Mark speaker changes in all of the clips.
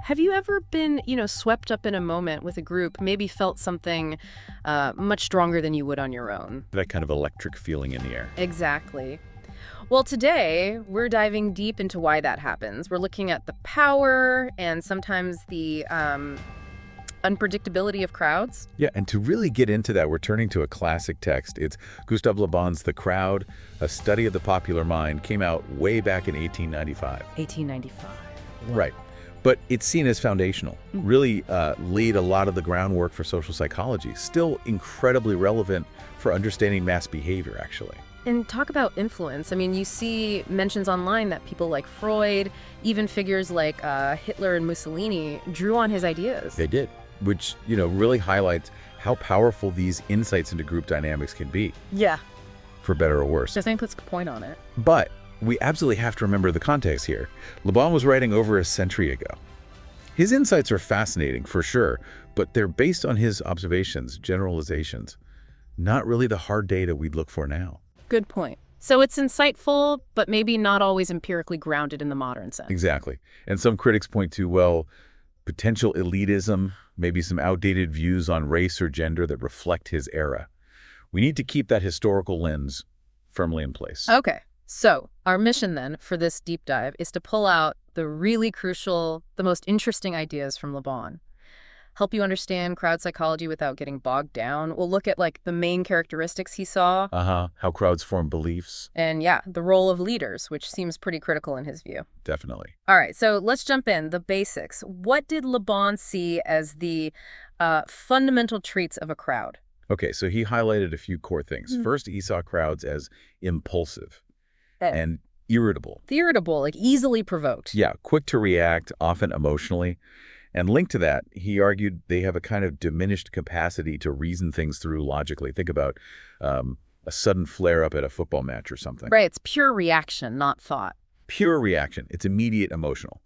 Speaker 1: Have you ever been, swept up in a moment with a group, maybe felt something much stronger than you would on your own?
Speaker 2: That kind of electric feeling in the air.
Speaker 1: Exactly. Well, today we're diving deep into why that happens. We're looking at the power and sometimes the unpredictability of crowds.
Speaker 2: Yeah, and to really get into that, we're turning to a classic text. It's Gustave Le Bon's The Crowd, a study of the popular mind, came out way back in 1895.
Speaker 1: 1895.
Speaker 2: Right. But it's seen as foundational, really laid a lot of the groundwork for social psychology, still incredibly relevant for understanding mass behavior, actually.
Speaker 1: And talk about influence. I mean, you see mentions online that people like Freud, even figures like Hitler and Mussolini, drew on his ideas.
Speaker 2: They did, which, really highlights how powerful these insights into group dynamics can be.
Speaker 1: Yeah.
Speaker 2: For better or worse.
Speaker 1: I think that's a good point on it.
Speaker 2: But we absolutely have to remember the context here. Le Bon was writing over a century ago. His insights are fascinating, for sure, but they're based on his observations, generalizations, not really the hard data we'd look for now.
Speaker 1: Good point. So it's insightful, but maybe not always empirically grounded in the modern sense.
Speaker 2: Exactly. And some critics point to, well, potential elitism, maybe some outdated views on race or gender that reflect his era. We need to keep that historical lens firmly in place.
Speaker 1: Okay. So our mission then for this deep dive is to pull out the really crucial, the most interesting ideas from Le Bon. Help you understand crowd psychology without getting bogged down. We'll look at the main characteristics he saw.
Speaker 2: How crowds form beliefs.
Speaker 1: And yeah, the role of leaders, which seems pretty critical in his view.
Speaker 2: Definitely.
Speaker 1: All right, so let's jump in. The basics. What did Le Bon see as the fundamental traits of a crowd?
Speaker 2: Okay, so he highlighted a few core things. First, he saw crowds as impulsive and irritable.
Speaker 1: Irritable, easily provoked.
Speaker 2: Yeah, quick to react, often emotionally. And linked to that, he argued they have a kind of diminished capacity to reason things through logically. Think about a sudden flare-up at a football match or something.
Speaker 1: Right, it's pure reaction, not thought.
Speaker 2: Pure reaction. It's immediate emotional.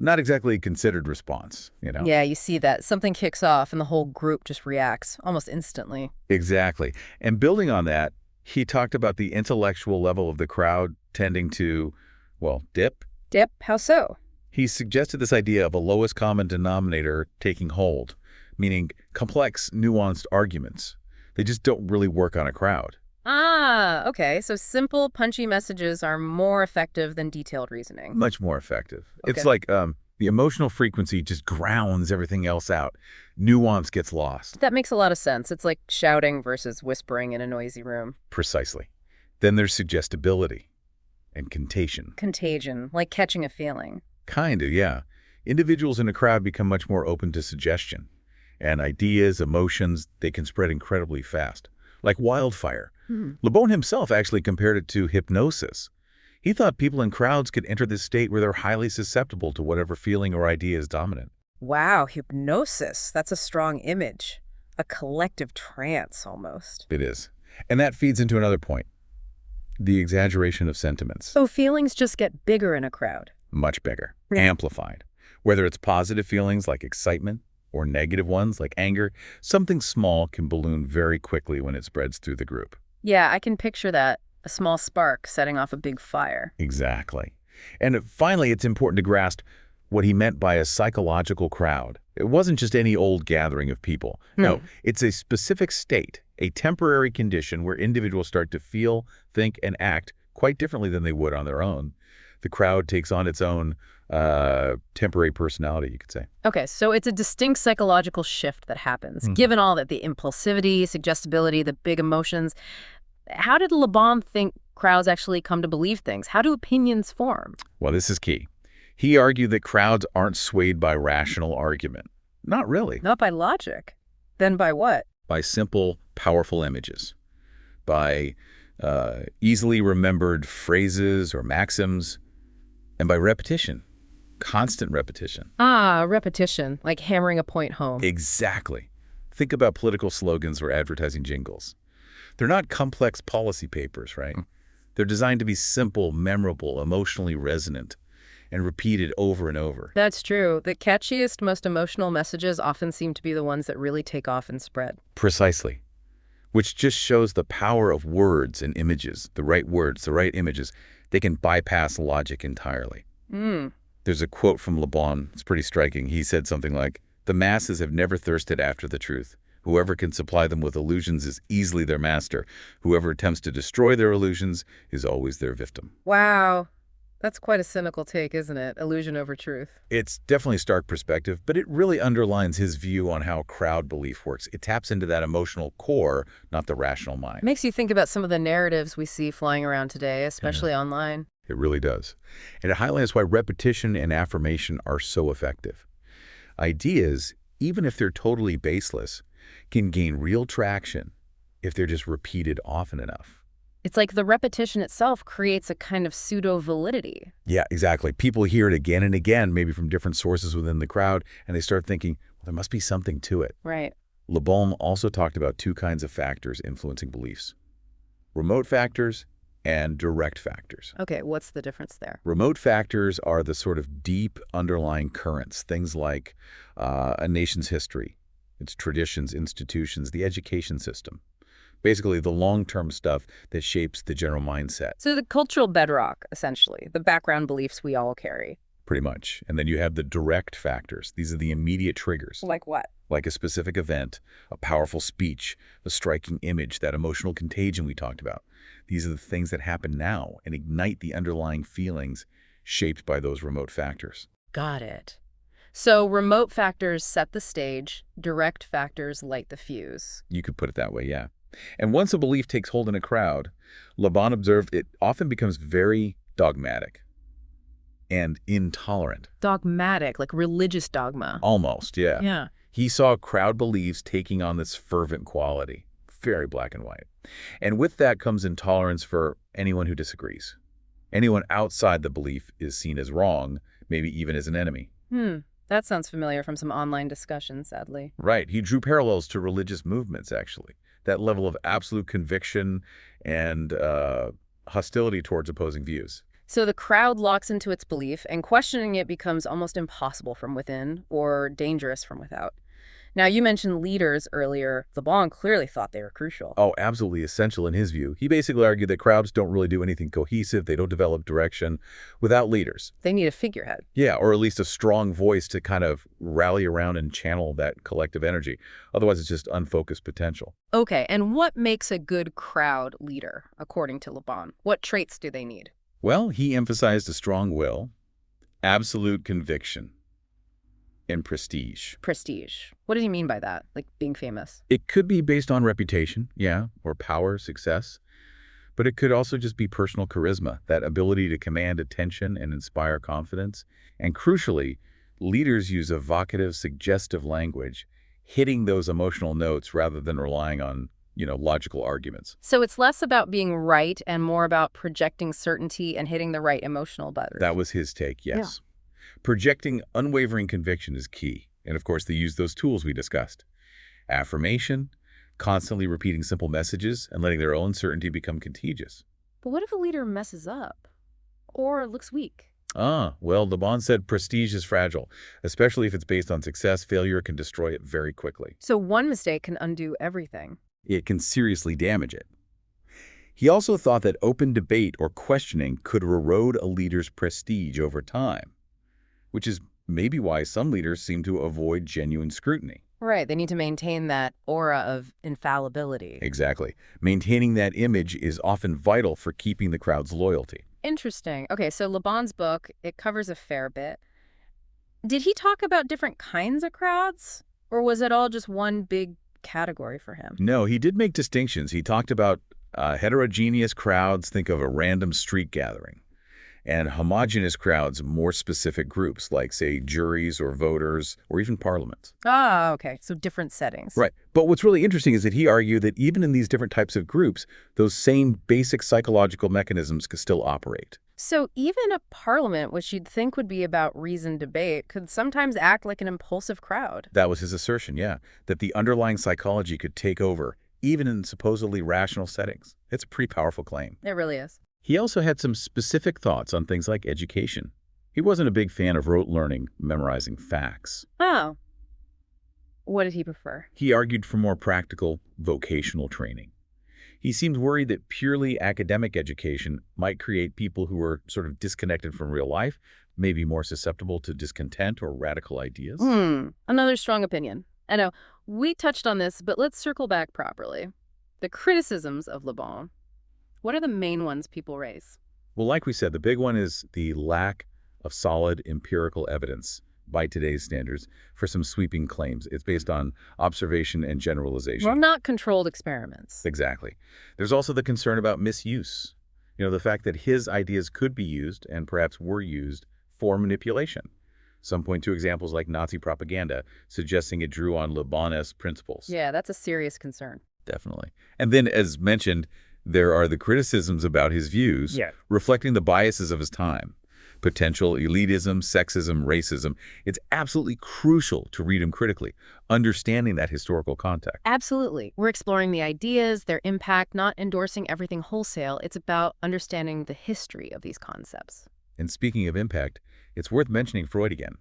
Speaker 2: Not exactly a considered response,
Speaker 1: Yeah, you see that. Something kicks off and the whole group just reacts almost instantly.
Speaker 2: Exactly. And building on that, he talked about the intellectual level of the crowd tending to, well, dip.
Speaker 1: Dip? How so?
Speaker 2: He suggested this idea of a lowest common denominator taking hold, meaning complex, nuanced arguments. They just don't really work on a crowd.
Speaker 1: Ah, okay. So simple, punchy messages are more effective than detailed reasoning.
Speaker 2: Much more effective.
Speaker 1: Okay.
Speaker 2: It's like the emotional frequency just grounds everything else out. Nuance gets lost.
Speaker 1: That makes a lot of sense. It's like shouting versus whispering in a noisy room.
Speaker 2: Precisely. Then there's suggestibility and contagion.
Speaker 1: Contagion, like catching a feeling.
Speaker 2: Kind of, yeah. Individuals in a crowd become much more open to suggestion. And ideas, emotions, they can spread incredibly fast. Like wildfire. Le Bon himself actually compared it to hypnosis. He thought people in crowds could enter this state where they're highly susceptible to whatever feeling or idea is dominant.
Speaker 1: Wow, hypnosis. That's a strong image. A collective trance, almost.
Speaker 2: It is. And that feeds into another point. The exaggeration of sentiments.
Speaker 1: So feelings just get bigger in a crowd.
Speaker 2: Much bigger.
Speaker 1: Yeah.
Speaker 2: Amplified. Whether it's positive feelings like excitement or negative ones like anger, something small can balloon very quickly when it spreads through the group.
Speaker 1: Yeah, I can picture that. A small spark setting off a big fire.
Speaker 2: Exactly. And finally, it's important to grasp what he meant by a psychological crowd. It wasn't just any old gathering of people. No, it's a specific state, a temporary condition where individuals start to feel, think, and act quite differently than they would on their own. The crowd takes on its own temporary personality, you could say.
Speaker 1: Okay, so it's a distinct psychological shift that happens. Given all that, the impulsivity, suggestibility, the big emotions, how did Le Bon think crowds actually come to believe things? How do opinions form?
Speaker 2: Well, this is key. He argued that crowds aren't swayed by rational argument. Not really.
Speaker 1: Not by logic. Then by what?
Speaker 2: By simple, powerful images. By easily remembered phrases or maxims. And by repetition. Constant repetition.
Speaker 1: Ah, repetition, like hammering a point home.
Speaker 2: Exactly. Think about political slogans or advertising jingles. They're not complex policy papers, right? They're designed to be simple, memorable, emotionally resonant, and repeated over and over.
Speaker 1: That's true. The catchiest, most emotional messages often seem to be the ones that really take off and spread.
Speaker 2: Precisely. Which just shows the power of words and images, the right words, the right images. They can bypass logic entirely. There's a quote from Le Bon. It's pretty striking. He said something like, "The masses have never thirsted after the truth. Whoever can supply them with illusions is easily their master. Whoever attempts to destroy their illusions is always their victim."
Speaker 1: Wow. That's quite a cynical take, isn't it? Illusion over truth.
Speaker 2: It's definitely a stark perspective, but it really underlines his view on how crowd belief works. It taps into that emotional core, not the rational mind.
Speaker 1: Makes you think about some of the narratives we see flying around today, especially online.
Speaker 2: It really does. And it highlights why repetition and affirmation are so effective. Ideas, even if they're totally baseless, can gain real traction if they're just repeated often enough.
Speaker 1: It's like the repetition itself creates a kind of pseudo-validity.
Speaker 2: Yeah, exactly. People hear it again and again, maybe from different sources within the crowd, and they start thinking, well, there must be something to it.
Speaker 1: Right.
Speaker 2: Le Bon also talked about two kinds of factors influencing beliefs: remote factors and direct factors.
Speaker 1: Okay, what's the difference there?
Speaker 2: Remote factors are the sort of deep underlying currents, things like a nation's history, its traditions, institutions, the education system. Basically, the long-term stuff that shapes the general mindset.
Speaker 1: So the cultural bedrock, essentially, the background beliefs we all carry.
Speaker 2: Pretty much. And then you have the direct factors. These are the immediate triggers.
Speaker 1: Like what?
Speaker 2: Like a specific event, a powerful speech, a striking image, that emotional contagion we talked about. These are the things that happen now and ignite the underlying feelings shaped by those remote factors.
Speaker 1: Got it. So remote factors set the stage, direct factors light the fuse.
Speaker 2: You could put it that way, yeah. And once a belief takes hold in a crowd, Le Bon observed it often becomes very dogmatic and intolerant.
Speaker 1: Dogmatic, like religious dogma.
Speaker 2: Almost, yeah.
Speaker 1: Yeah.
Speaker 2: He saw crowd beliefs taking on this fervent quality, very black and white. And with that comes intolerance for anyone who disagrees. Anyone outside the belief is seen as wrong, maybe even as an enemy.
Speaker 1: That sounds familiar from some online discussions, sadly.
Speaker 2: Right. He drew parallels to religious movements, actually. That level of absolute conviction and hostility towards opposing views.
Speaker 1: So the crowd locks into its belief, and questioning it becomes almost impossible from within or dangerous from without. Now, you mentioned leaders earlier. Le Bon clearly thought they were crucial.
Speaker 2: Oh, absolutely essential in his view. He basically argued that crowds don't really do anything cohesive. They don't develop direction without leaders.
Speaker 1: They need a figurehead.
Speaker 2: Yeah, or at least a strong voice to kind of rally around and channel that collective energy. Otherwise, it's just unfocused potential.
Speaker 1: Okay, and what makes a good crowd leader, according to Le Bon? What traits do they need?
Speaker 2: Well, he emphasized a strong will, absolute conviction, and prestige.
Speaker 1: Prestige. What did he mean by that? Like being famous?
Speaker 2: It could be based on reputation, yeah, or power, success. But it could also just be personal charisma, that ability to command attention and inspire confidence. And crucially, leaders use evocative, suggestive language, hitting those emotional notes rather than relying on, logical arguments.
Speaker 1: So it's less about being right and more about projecting certainty and hitting the right emotional buttons.
Speaker 2: That was his take, yes. Projecting unwavering conviction is key. And of course, they use those tools we discussed. Affirmation, constantly repeating simple messages, and letting their own certainty become contagious.
Speaker 1: But what if a leader messes up or looks weak?
Speaker 2: Well, Le Bon said prestige is fragile, especially if it's based on success. Failure can destroy it very quickly.
Speaker 1: So one mistake can undo everything.
Speaker 2: It can seriously damage it. He also thought that open debate or questioning could erode a leader's prestige over time, which is maybe why some leaders seem to avoid genuine scrutiny.
Speaker 1: Right, they need to maintain that aura of infallibility.
Speaker 2: Exactly. Maintaining that image is often vital for keeping the crowd's loyalty.
Speaker 1: Interesting. Okay, so Le Bon's book, it covers a fair bit. Did he talk about different kinds of crowds, or was it all just one big category for him?
Speaker 2: No, he did make distinctions. He talked about heterogeneous crowds, think of a random street gathering, and homogeneous crowds, more specific groups, like, say, juries or voters or even parliaments.
Speaker 1: Ah, okay, so different settings.
Speaker 2: Right. But what's really interesting is that he argued that even in these different types of groups, those same basic psychological mechanisms could still operate.
Speaker 1: So even a parliament, which you'd think would be about reasoned debate, could sometimes act like an impulsive crowd.
Speaker 2: That was his assertion, yeah, that the underlying psychology could take over, even in supposedly rational settings. It's a pretty powerful claim.
Speaker 1: It really is.
Speaker 2: He also had some specific thoughts on things like education. He wasn't a big fan of rote learning, memorizing facts.
Speaker 1: Oh. What did he prefer?
Speaker 2: He argued for more practical, vocational training. He seemed worried that purely academic education might create people who were sort of disconnected from real life, maybe more susceptible to discontent or radical ideas?
Speaker 1: Another strong opinion. I know, we touched on this, but let's circle back properly. The criticisms of Le Bon. What are the main ones people raise?
Speaker 2: Well, like we said, the big one is the lack of solid empirical evidence by today's standards for some sweeping claims. It's based on observation and generalization.
Speaker 1: Well, not controlled experiments.
Speaker 2: Exactly. There's also the concern about misuse. The fact that his ideas could be used, and perhaps were used, for manipulation. Some point to examples like Nazi propaganda, suggesting it drew on Le Bon-esque principles.
Speaker 1: Yeah, that's a serious concern.
Speaker 2: Definitely. And then, as mentioned, there are the criticisms about his views, reflecting the biases of his time. Potential elitism, sexism, racism. It's absolutely crucial to read him critically, understanding that historical context.
Speaker 1: Absolutely. We're exploring the ideas, their impact, not endorsing everything wholesale. It's about understanding the history of these concepts.
Speaker 2: And speaking of impact, it's worth mentioning Freud again.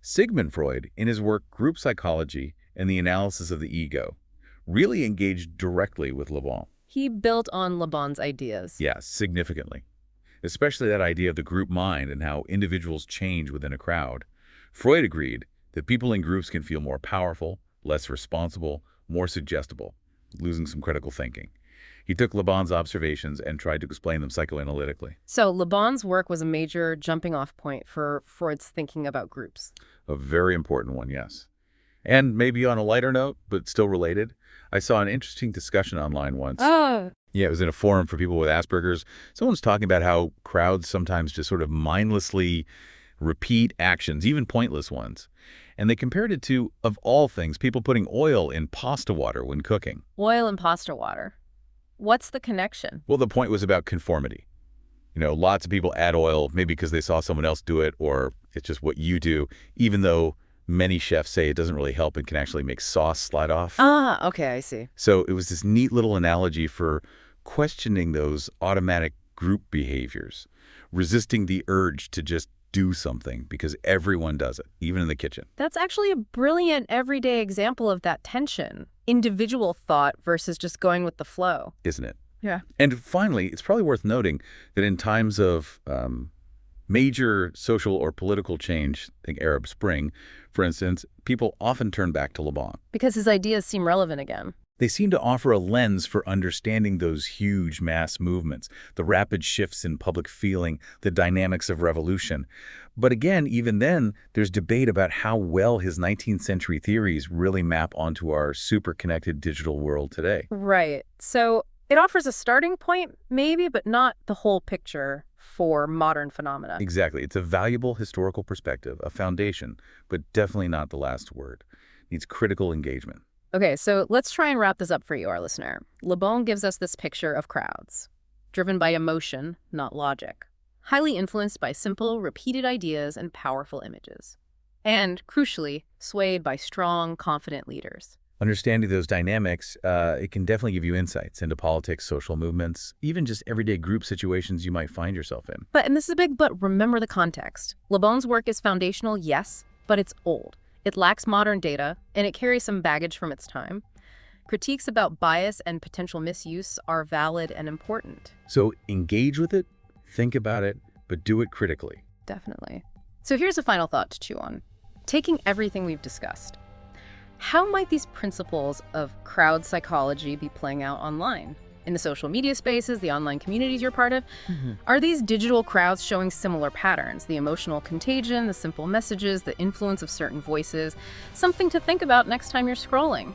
Speaker 2: Sigmund Freud, in his work Group Psychology and the Analysis of the Ego, really engaged directly with Le Bon.
Speaker 1: He built on Le Bon's ideas.
Speaker 2: Yes, significantly. Especially that idea of the group mind and how individuals change within a crowd. Freud agreed that people in groups can feel more powerful, less responsible, more suggestible, losing some critical thinking. He took Le Bon's observations and tried to explain them psychoanalytically.
Speaker 1: So Le Bon's work was a major jumping-off point for Freud's thinking about groups.
Speaker 2: A very important one, yes. And maybe on a lighter note, but still related, I saw an interesting discussion online once. Yeah, it was in a forum for people with Asperger's. Someone was talking about how crowds sometimes just sort of mindlessly repeat actions, even pointless ones. And they compared it to, of all things, people putting oil in pasta water when cooking.
Speaker 1: Oil in pasta water. What's the connection?
Speaker 2: Well, the point was about conformity. Lots of people add oil, maybe because they saw someone else do it, or it's just what you do, even though many chefs say it doesn't really help and can actually make sauce slide off.
Speaker 1: Okay, I see.
Speaker 2: So it was this neat little analogy for questioning those automatic group behaviors, resisting the urge to just do something because everyone does it, even in the kitchen.
Speaker 1: That's actually a brilliant everyday example of that tension. Individual thought versus just going with the flow.
Speaker 2: Isn't it?
Speaker 1: Yeah.
Speaker 2: And finally, it's probably worth noting that in times of major social or political change, think Arab Spring, for instance, people often turn back to Le Bon.
Speaker 1: Because his ideas seem relevant again.
Speaker 2: They seem to offer a lens for understanding those huge mass movements, the rapid shifts in public feeling, the dynamics of revolution. But again, even then, there's debate about how well his 19th century theories really map onto our super-connected digital world today.
Speaker 1: Right. So it offers a starting point, maybe, but not the whole picture for modern phenomena.
Speaker 2: Exactly. It's a valuable historical perspective, a foundation, but definitely not the last word. It needs critical engagement.
Speaker 1: Okay, so let's try and wrap this up for you, our listener. Le Bon gives us this picture of crowds, driven by emotion, not logic, highly influenced by simple, repeated ideas and powerful images, and, crucially, swayed by strong, confident leaders.
Speaker 2: Understanding those dynamics, it can definitely give you insights into politics, social movements, even just everyday group situations you might find yourself in.
Speaker 1: And this is a big but, remember the context. Le Bon's work is foundational, yes, but it's old. It lacks modern data, and it carries some baggage from its time. Critiques about bias and potential misuse are valid and important.
Speaker 2: So engage with it, think about it, but do it critically.
Speaker 1: Definitely. So here's a final thought to chew on. Taking everything we've discussed, how might these principles of crowd psychology be playing out online? In the social media spaces, the online communities you're part of? Are these digital crowds showing similar patterns? The emotional contagion, the simple messages, the influence of certain voices? Something to think about next time you're scrolling.